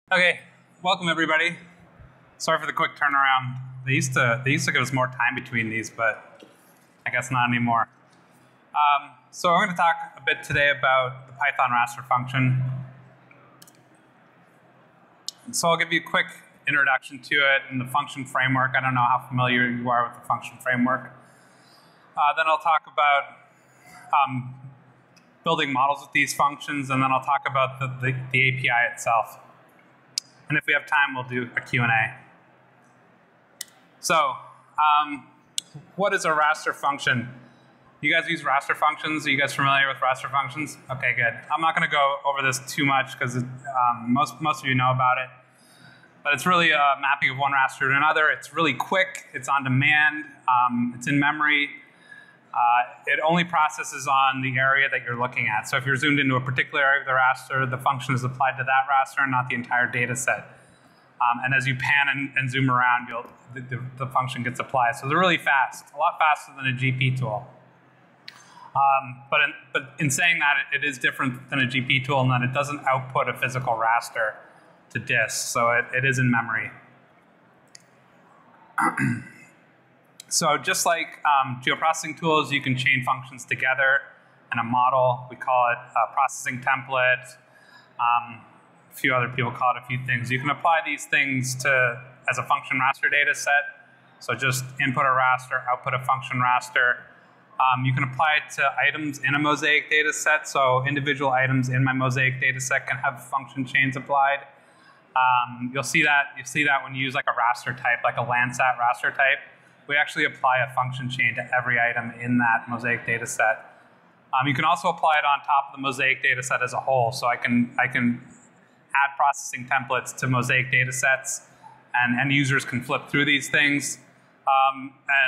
Okay, welcome everybody. Sorry for the quick turnaround. They used to give us more time between these, but I guess not anymore. So I'm going to talk a bit today about the Python raster function. So I'll give you a quick introduction to it and the function framework. I don't know how familiar you are with the function framework. Then I'll talk about building models with these functions, and then I'll talk about the API itself. And if we have time, we'll do a Q&A. So, what is a raster function? You guys use raster functions? Are you guys familiar with raster functions? Okay, good. I'm not going to go over this too much because most of you know about it. But it's really a mapping of one raster to another. It's really quick. It's on demand. It's in memory. It only processes on the area that you're looking at. So if you're zoomed into a particular area of the raster, the function is applied to that raster and not the entire data set. And as you pan and zoom around, the function gets applied. So they're really fast, a lot faster than a GP tool. But in saying that, it is different than a GP tool in that it doesn't output a physical raster to disk. So it is in memory. So just like geoprocessing tools, you can chain functions together in a model. We call it a processing template. A few other people call it a few things. You can apply these things as a function raster data set. So just input a raster, output a function raster. You can apply it to items in a mosaic data set. So individual items in my mosaic data set can have function chains applied. You'll see that when you use like a raster type, like a Landsat raster type. We actually apply a function chain to every item in that mosaic data set. You can also apply it on top of the mosaic data set as a whole. So I can add processing templates to mosaic data sets, and end users can flip through these things.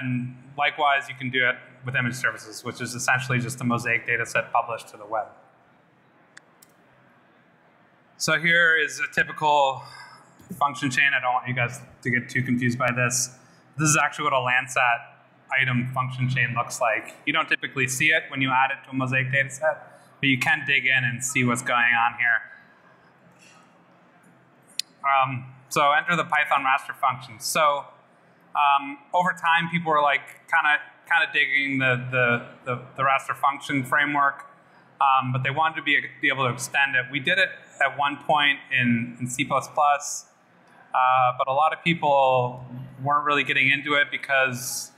And likewise, you can do it with image services, which is essentially just a mosaic data set published to the web. So here is a typical function chain. I don't want you guys to get too confused by this. This is actually what a Landsat item function chain looks like. You don't typically see it when you add it to a mosaic data set, but you can dig in and see what's going on here. So enter the Python raster function. So over time, people were like kind of digging the raster function framework, but they wanted to be able to extend it. We did it at one point in C++. But a lot of people weren't really getting into it because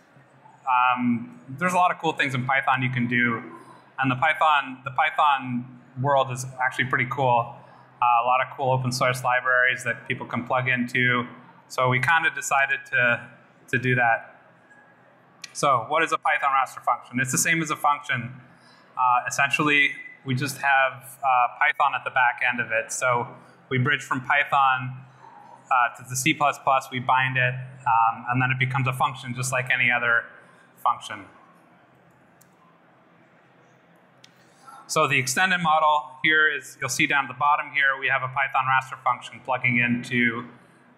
there's a lot of cool things in Python you can do, and the Python world is actually pretty cool. A lot of cool open source libraries that people can plug into. So we kind of decided to do that. So what is a Python raster function? It's the same as a function. Essentially, we just have Python at the back end of it. So we bridge from Python to the C++, we bind it, and then it becomes a function just like any other function. So the extended model here is, you'll see down at the bottom here, we have a Python raster function plugging into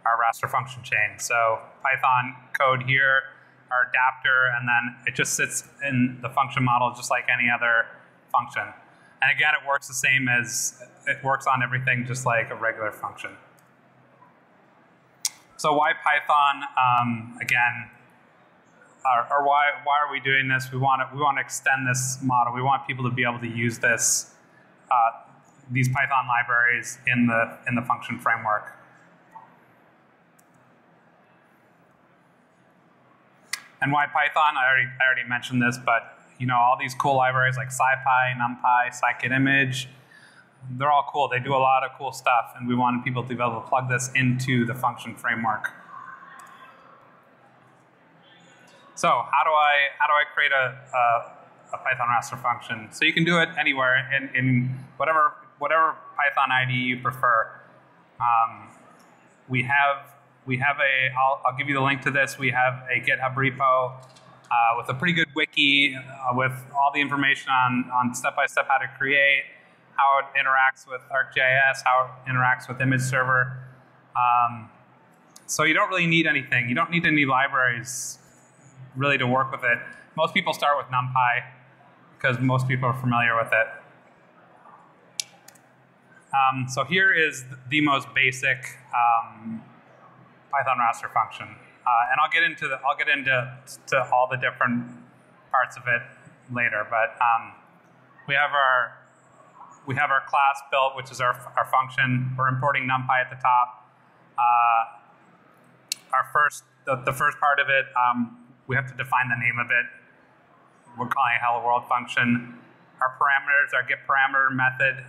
our raster function chain. So Python code here, our adapter, and then it just sits in the function model just like any other function. And again, it works the same as, it works on everything just like a regular function. So why Python? Again, or why are we doing this? We want to extend this model. We want people to be able to use these Python libraries in the function framework. And why Python? I already mentioned this, but you know, all these cool libraries like SciPy, NumPy, scikit-image, they're all cool. They do a lot of cool stuff, and we wanted people to be able to plug this into the function framework. So how do I create a Python raster function? So you can do it anywhere in whatever Python IDE you prefer. I'll give you the link to this. We have a GitHub repo with a pretty good wiki with all the information on step-by-step how to create, how it interacts with ArcGIS, how it interacts with image server. So you don't really need anything. You don't need any libraries really to work with it. Most people start with NumPy because most people are familiar with it. So here is the most basic Python raster function, and I'll get into all the different parts of it later. But we have our class built, which is our function. We're importing NumPy at the top. The first part of it, we have to define the name of it. We're calling it hello world function. Our parameters, our get parameter method,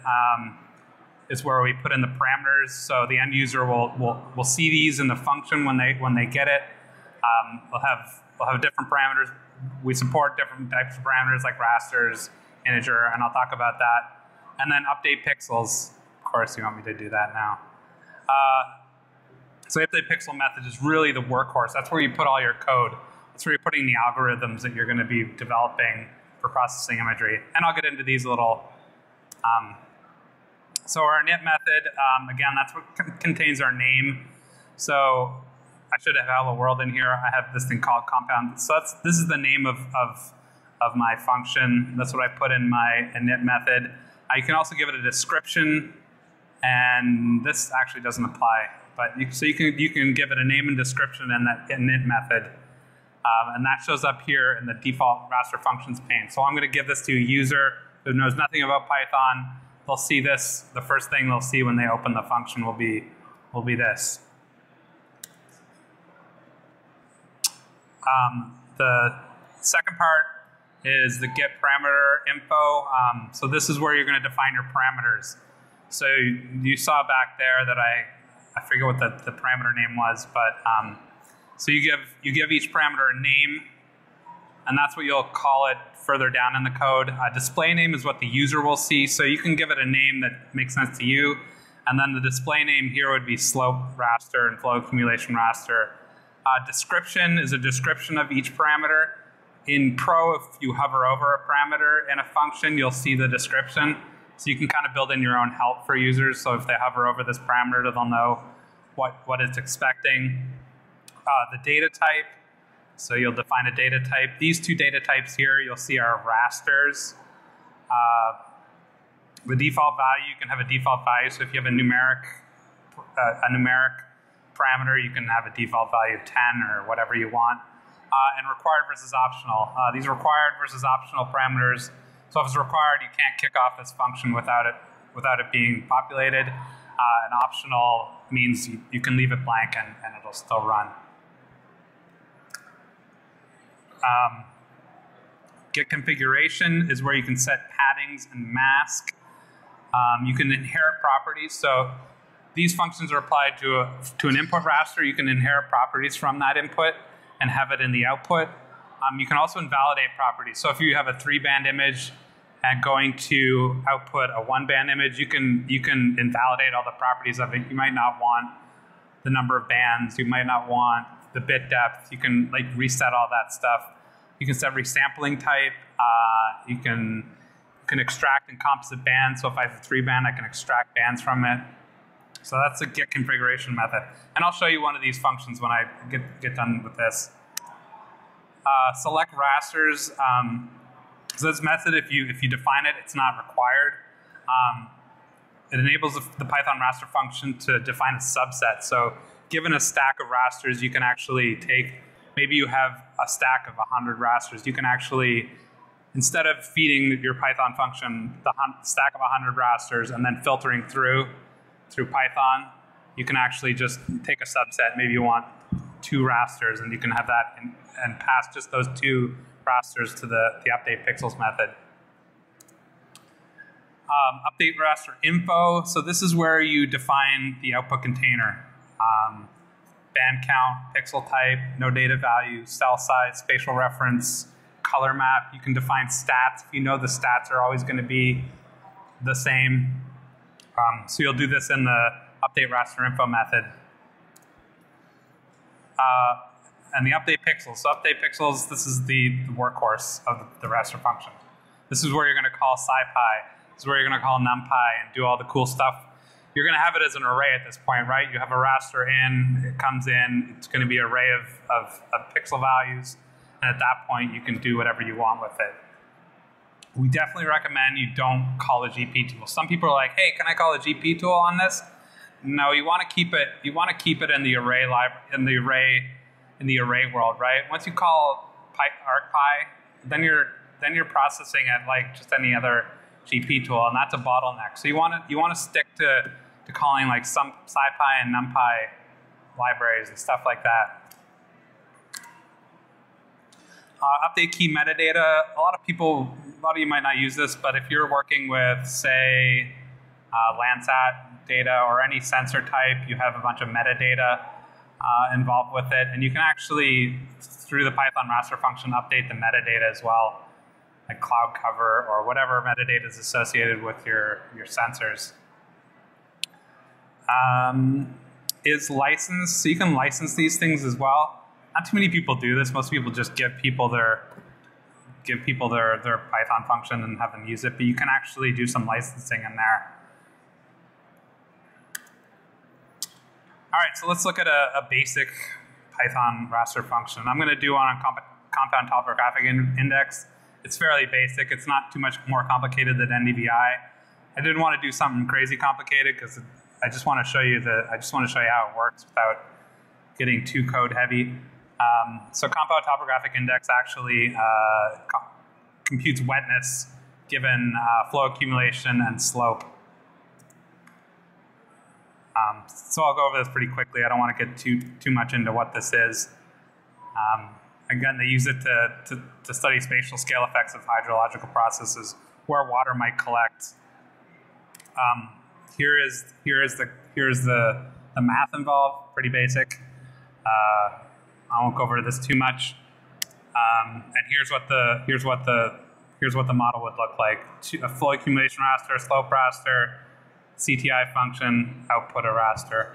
is where we put in the parameters. So the end user will see these in the function when they get it. We'll have different parameters. We support different types of parameters like rasters, integer, and I'll talk about that. And then update pixels. Of course, you want me to do that now. So the update pixel method is really the workhorse. That's where you put all your code. That's where you're putting the algorithms that you're going to be developing for processing imagery. And I'll get into these a little. So our init method, again, that's what contains our name. So I should have hello world in here. I have this thing called compound. So this is the name of my function. That's what I put in my init method. You can also give it a description, and this actually doesn't apply. But you can give it a name and description in that init method, and that shows up here in the default raster functions pane. So I'm going to give this to a user who knows nothing about Python. They'll see this. The first thing they'll see when they open the function will be this. The second part is the get parameter info. So this is where you're going to define your parameters. So you saw back there that I forget what the parameter name was, but so you give each parameter a name, and that's what you'll call it further down in the code. Display name is what the user will see, so you can give it a name that makes sense to you, and then the display name here would be slope raster and flow accumulation raster. Description is a description of each parameter. In Pro, if you hover over a parameter in a function, you'll see the description. So you can kind of build in your own help for users. So if they hover over this parameter, they'll know what it's expecting. The data type. So you'll define a data type. These two data types here, you'll see are rasters. The default value, you can have a default value. So if you have a numeric parameter, you can have a default value of 10 or whatever you want. And required versus optional. These required versus optional parameters. So if it's required, you can't kick off this function without it being populated. And optional means you can leave it blank and it'll still run. Get configuration is where you can set paddings and mask. You can inherit properties. So these functions are applied to an input raster. You can inherit properties from that input and have it in the output. You can also invalidate properties. So if you have a 3-band image and going to output a 1-band image, you can invalidate all the properties of it. You might not want the number of bands. You might not want the bit depth. You can reset all that stuff. You can set resampling type. You can extract and composite bands. So if I have a 3-band, I can extract bands from it. So that's a get configuration method. And I'll show you one of these functions when I get done with this. Select rasters. So this method, if you define it, it's not required. It enables the Python raster function to define a subset. So given a stack of rasters, you can actually take, maybe you have a stack of 100 rasters. You can actually, instead of feeding your Python function the stack of 100 rasters and then filtering through Python, you can actually just take a subset. Maybe you want 2 rasters, and you can have that and pass just those 2 rasters to the update pixels method. Update raster info. So this is where you define the output container. Band count, pixel type, no data value, cell size, spatial reference, color map. You can define stats. If you know the stats are always going to be the same. So you'll do this in the update raster info method. And the update pixels. So update pixels, this is the workhorse of the raster function. This is where you're going to call scipy. This is where you're going to call numpy and do all the cool stuff. You're going to have it as an array at this point, right? You have a raster in, it comes in, it's going to be an array of pixel values. And at that point, you can do whatever you want with it. we definitely recommend you don't call a GP tool. Some people are like, hey, can I call a GP tool on this? No, you want to keep it. You want to keep it in the array array world, right? Once you call ArcGIS, then you're processing it like just any other GP tool, and that's a bottleneck. So you want to stick to calling like some SciPy and NumPy libraries and stuff like that. Update key metadata. A lot of you might not use this, but if you're working with, say, Landsat data or any sensor type, you have a bunch of metadata involved with it, and you can actually, through the Python raster function, update the metadata as well, like cloud cover or whatever metadata is associated with your sensors. Is licensed, so you can license these things as well. Not too many people do this. Most people just give people their Python function and have them use it, but you can actually do some licensing in there. All right, so let's look at a basic Python raster function. I'm going to do one on compound topographic index. It's fairly basic. It's not too much more complicated than NDVI. I didn't want to do something crazy complicated because I just want to show you how it works without getting too code heavy. So compound topographic index actually computes wetness given flow accumulation and slope. So I'll go over this pretty quickly. I don't want to get too much into what this is. Again, they use it to study spatial scale effects of hydrological processes where water might collect. Here is the math involved. Pretty basic. I won't go over this too much. And here's what the model would look like: a flow accumulation raster, slope raster, CTI function, output a raster.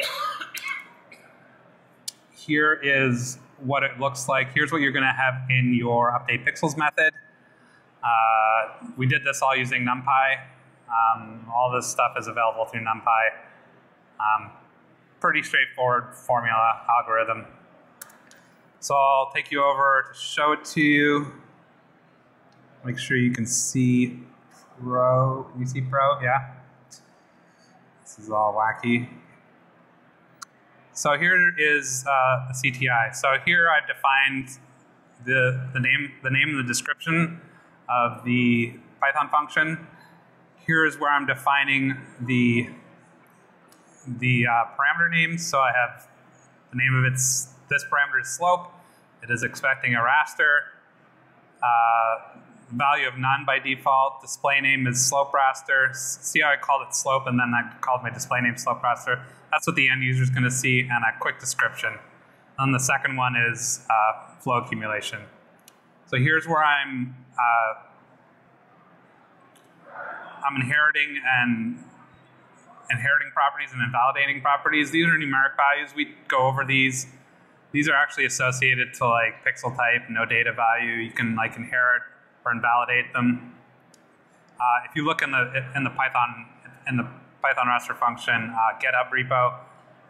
Here is what it looks like. Here's what you're going to have in your update pixels method. We did this all using NumPy. All this stuff is available through NumPy. Pretty straightforward formula algorithm. So I'll take you over to show it to you. Make sure you can see Pro. Can you see Pro? Yeah. This is all wacky. So here is a CTI. So here I've defined the name and the description of the Python function. Here is where I'm defining the parameter names. So I have the name of this parameter is slope. It is expecting a raster. Value of none by default. Display name is slope raster. See how I called it slope and then I called my display name slope raster? That's what the end user is going to see, and a quick description. And the second one is flow accumulation. So here's where I'm inheriting properties and invalidating properties. These are numeric values. We go over these. These are actually associated to like pixel type, no data value. You can like inherit or invalidate them. If you look in the Python raster function GitHub repo,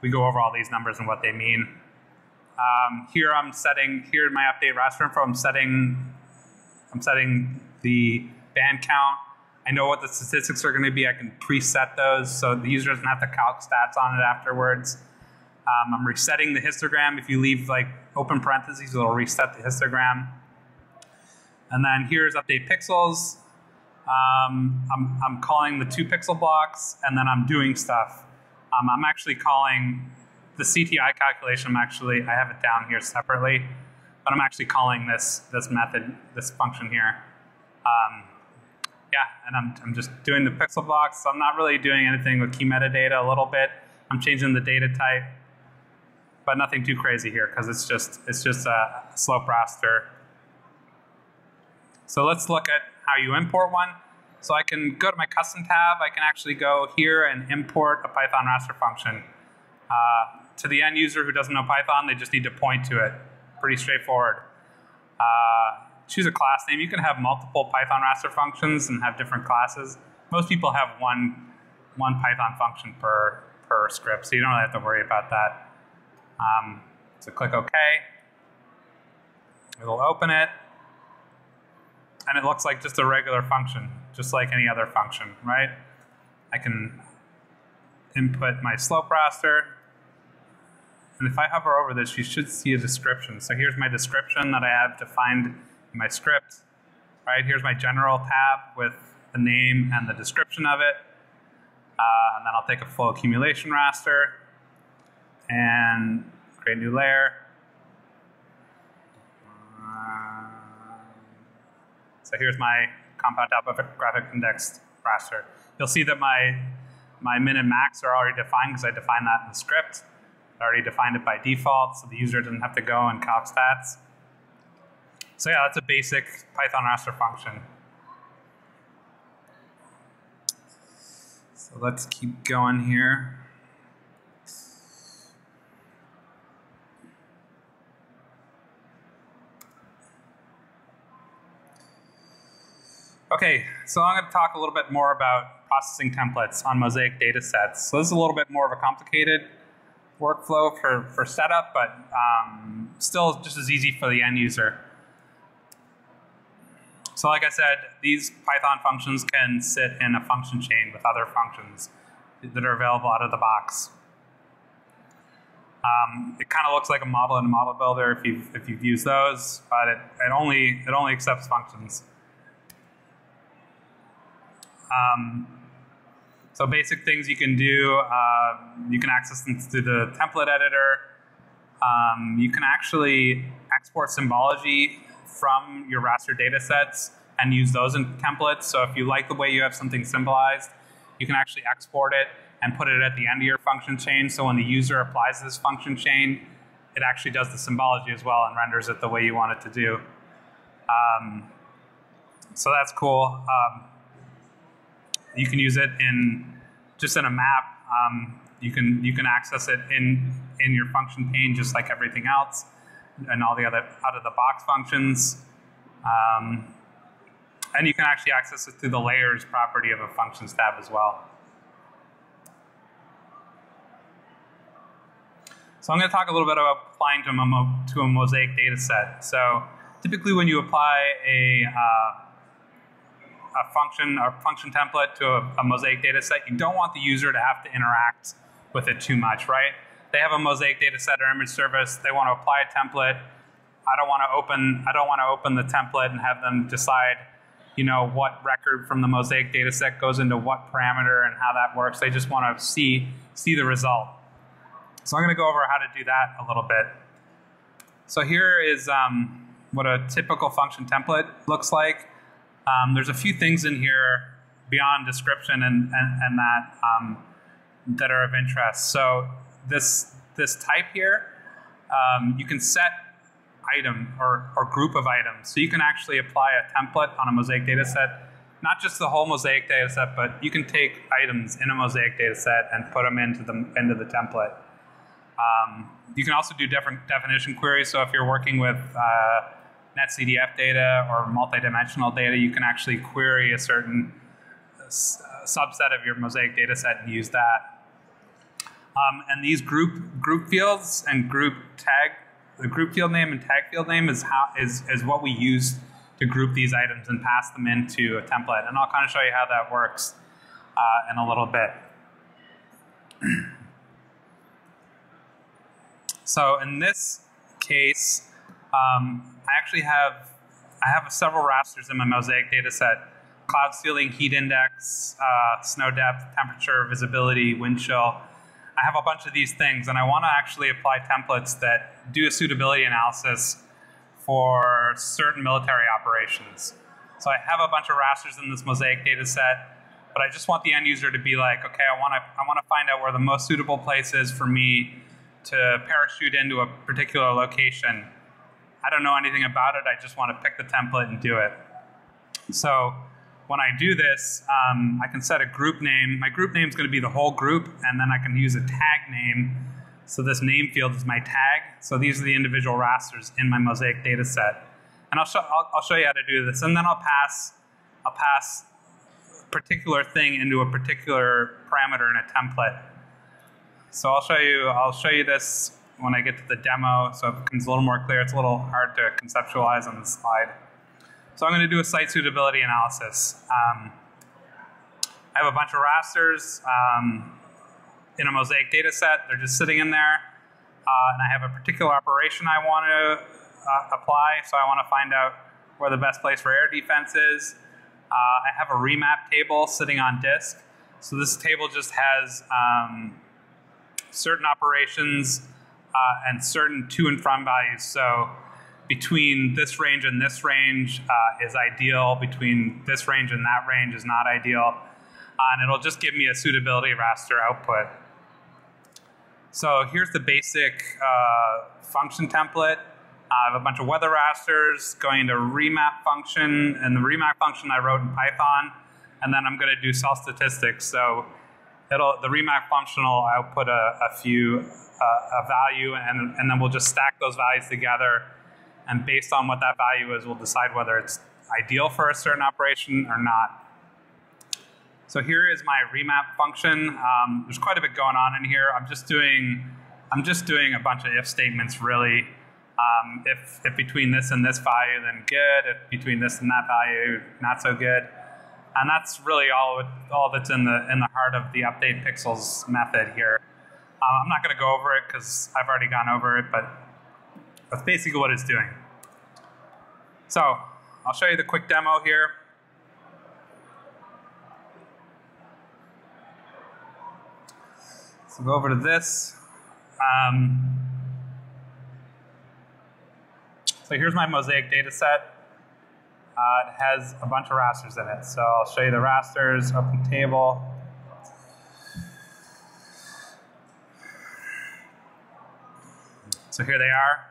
we go over all these numbers and what they mean. Here in my update raster info, I'm setting the band count. I know what the statistics are going to be. I can preset those so the user doesn't have to calc stats on it afterwards. I'm resetting the histogram. If you leave like open parentheses, it'll reset the histogram. And then here's update pixels. I'm calling the 2 pixel blocks, and then I'm doing stuff. I'm actually calling the CTI calculation. I have it down here separately, but I'm actually calling this method, this function here. Yeah, and I'm just doing the pixel blocks. So I'm not really doing anything with key metadata. A little bit. I'm changing the data type, but nothing too crazy here because it's just a slope raster. So let's look at how you import one. So I can go to my custom tab. I can actually go here and import a Python raster function. To the end user who doesn't know Python, they just need to point to it. Pretty straightforward. Choose a class name. You can have multiple Python raster functions and have different classes. Most people have one Python function per script, so you don't really have to worry about that. So click OK. It'll open it. and it looks like just a regular function, just like any other function, right? I can input my slope raster, and if I hover over this, you should see a description. So here's my description that I have defined in my script, right? Here's my general tab with the name and the description of it, and then I'll take a flow accumulation raster and create a new layer. So here's my compound topographic indexed raster. You'll see that my min and max are already defined because I defined that in the script. I already defined it by default, so the user doesn't have to go and calc stats. So yeah, that's a basic Python raster function. So let's keep going here. Okay, so I'm going to talk a little bit more about processing templates on Mosaic data sets. So this is a little bit more of a complicated workflow for setup, but still just as easy for the end user. So like I said, these Python functions can sit in a function chain with other functions that are available out of the box. It kind of looks like a model in a model builder if you've used those, but it only accepts functions. So basic things you can do, you can access them through the template editor. You can actually export symbology from your raster data sets and use those in templates. So if you like the way you have something symbolized, you can actually export it and put it at the end of your function chain. So when the user applies this function chain, it actually does the symbology as well and renders it the way you want it to do. So that's cool. You can use it just in a map. You can access it in your function pane just like everything else, and all the other out of the box functions. And you can actually access it through the layers property of a functions tab as well. So I'm going to talk a little bit about applying to a Mosaic data set. So typically when you apply a function template to a Mosaic data set, you don't want the user to have to interact with it too much, right? They have a Mosaic data set or image service. They want to apply a template. I don't want to open the template and have them decide, what record from the Mosaic data set goes into what parameter and how that works. They just want to see the result. So I'm going to go over how to do that a little bit. So here is what a typical function template looks like. There's a few things in here beyond description and that that are of interest. So this type here, you can set item or group of items. So you can actually apply a template on a Mosaic data set, not just the whole Mosaic data set, but you can take items in a Mosaic data set and put them into the template. You can also do different definition queries. So if you're working with NetCDF data or multidimensional data, you can actually query a certain subset of your Mosaic data set and use that. And these group fields and the group field name and tag field name is what we use to group these items and pass them into a template. And I'll kind of show you how that works in a little bit. So in this case, I have several rasters in my Mosaic data set: cloud ceiling, heat index, snow depth, temperature, visibility, wind chill. I have a bunch of these things, and I want to actually apply templates that do a suitability analysis for certain military operations. So I have a bunch of rasters in this Mosaic data set, but I just want the end user to be like, okay, I want to find out where the most suitable place is for me to parachute into a particular location. I don't know anything about it. I just want to pick the template and do it. So when I do this, I can set a group name. My group name is going to be the whole group, and then I can use a tag name. So this name field is my tag. So these are the individual rasters in my Mosaic data set. And I'll show you how to do this. And then I'll pass a particular thing into a particular parameter in a template. So I'll show you this when I get to the demo, so it becomes a little more clear. It's a little hard to conceptualize on the slide. So I'm going to do a site suitability analysis. I have a bunch of rasters in a mosaic data set. They're just sitting in there. And I have a particular operation I want to apply. So I want to find out where the best place for air defense is. I have a remap table sitting on disk. So this table just has certain operations and certain to and from values. So between this range and this range is ideal. Between this range and that range is not ideal. And it'll just give me a suitability raster output. So here's the basic function template. I have a bunch of weather rasters going into remap function, and the remap function I wrote in Python, and then I'm going to do cell statistics. So the remap function will output a value, and then we'll just stack those values together, and based on what that value is, we'll decide whether it's ideal for a certain operation or not. So here is my remap function. There's quite a bit going on in here. I'm just doing a bunch of if statements, really. If between this and this value, then good. If between this and that value, not so good. And that's really all that's in the heart of the update pixels method here. I'm not going to go over it because I've already gone over it, but that's basically what it's doing. So I'll show you the quick demo here. So go over to this. So here's my mosaic data set. It has a bunch of rasters in it. So I'll show you the rasters, open table. So here they are.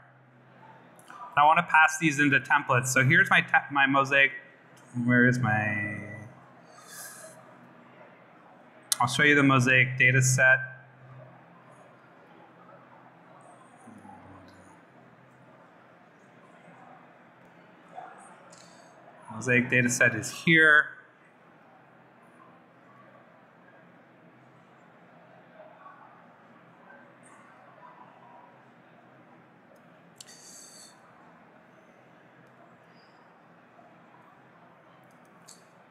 And I want to pass these into templates. So here's my mosaic. Where is my? I'll show you the mosaic data set. Mosaic data set is here.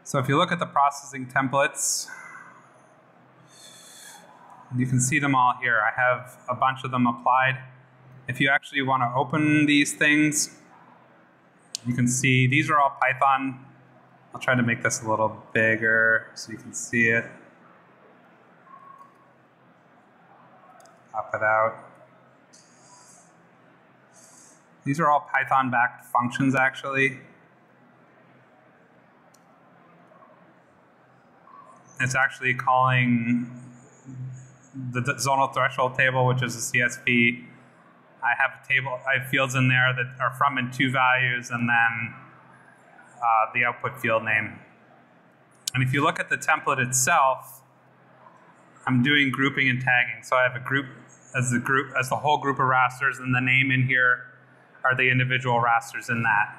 So if you look at the processing templates, you can see them all here. I have a bunch of them applied. If you actually want to open these things, you can see these are all Python. I'll try to make this a little bigger so you can see it. Pop it out. These are all Python-backed functions, actually. It's actually calling the zonal threshold table, which is a CSV. I have fields in there that are from and to values, and then the output field name. And if you look at the template itself, I'm doing grouping and tagging. So I have a group as the whole group of rasters, and the name in here are the individual rasters in that.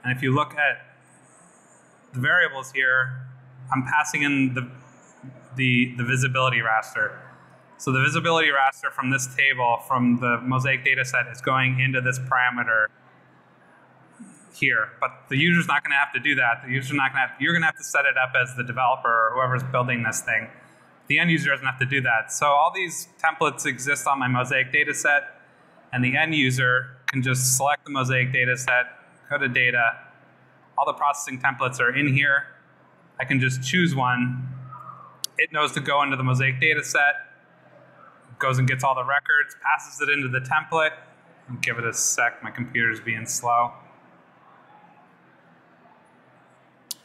And if you look at the variables here, I'm passing in the visibility raster. So the visibility raster from this table, from the mosaic data set, is going into this parameter here. But the user's not going to have to do that. You're going to have to set it up as the developer or whoever's building this thing. The end user doesn't have to do that. So all these templates exist on my mosaic data set, and the end user can just select the mosaic data set, go to data. All the processing templates are in here. I can just choose one. It knows to go into the mosaic data set, goes and gets all the records, passes it into the template. I'll give it a sec, my computer's being slow.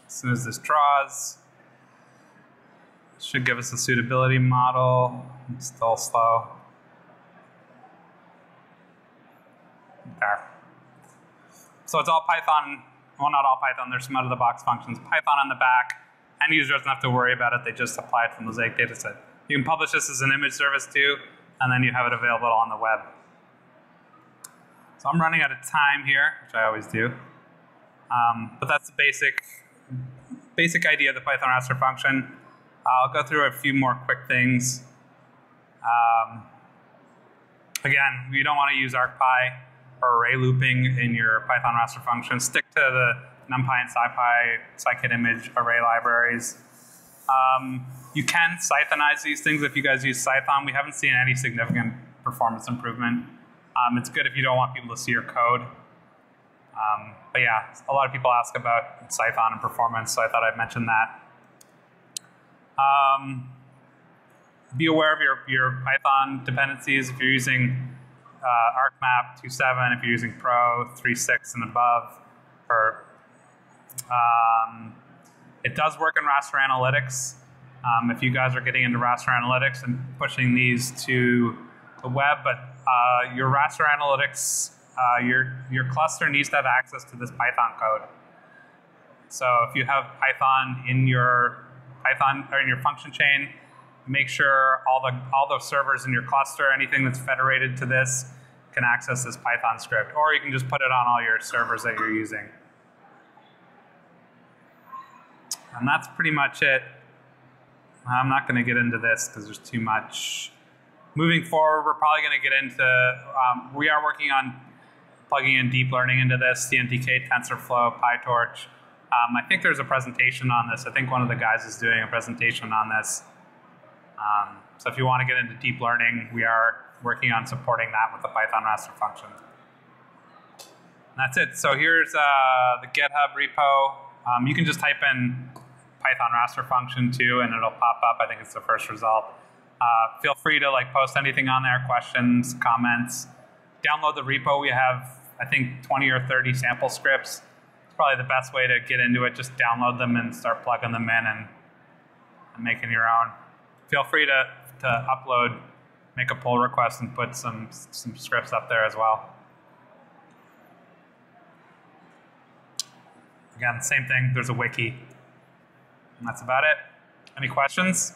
As soon as this draws, it should give us a suitability model. It's still slow. There. So it's all Python. Well, not all Python. There's some out-of-the-box functions. Python on the back. End user doesn't have to worry about it. They just apply it from the mosaic data set. You can publish this as an image service too, and then you have it available on the web. So I'm running out of time here, which I always do. But that's the basic idea of the Python raster function. I'll go through a few more quick things. Again, we don't want to use ArcPy. or array looping in your Python raster functions. Stick to the NumPy and SciPy, scikit-image array libraries. You can Pythonize these things if you guys use Python. We haven't seen any significant performance improvement. It's good if you don't want people to see your code. But yeah, a lot of people ask about Python and performance, so I thought I'd mention that. Be aware of your Python dependencies. If you're using ArcMap 2.7, if you're using Pro 3.6 and above, or it does work in raster analytics. If you guys are getting into raster analytics and pushing these to the web, but your raster analytics, your cluster needs to have access to this Python code. So if you have Python in your function chain, make sure all the servers in your cluster, anything that's federated to this, can access this Python script, or you can just put it on all your servers that you're using. And that's pretty much it. I'm not going to get into this because there's too much. Moving forward, we're probably going to get into, we are working on plugging in deep learning into this, CNTK, TensorFlow, PyTorch. I think there's a presentation on this. I think one of the guys is doing a presentation on this. So if you want to get into deep learning, we are working on supporting that with the Python raster function. And that's it. So here's the GitHub repo. You can just type in Python raster function too, and it'll pop up. I think it's the first result. Feel free to post anything on there, questions, comments. Download the repo. We have, I think, 20 or 30 sample scripts. It's probably the best way to get into it. Just download them and start plugging them in and making your own. Feel free to upload, make a pull request, and put some scripts up there as well. Again, same thing. There's a wiki. And that's about it. Any questions?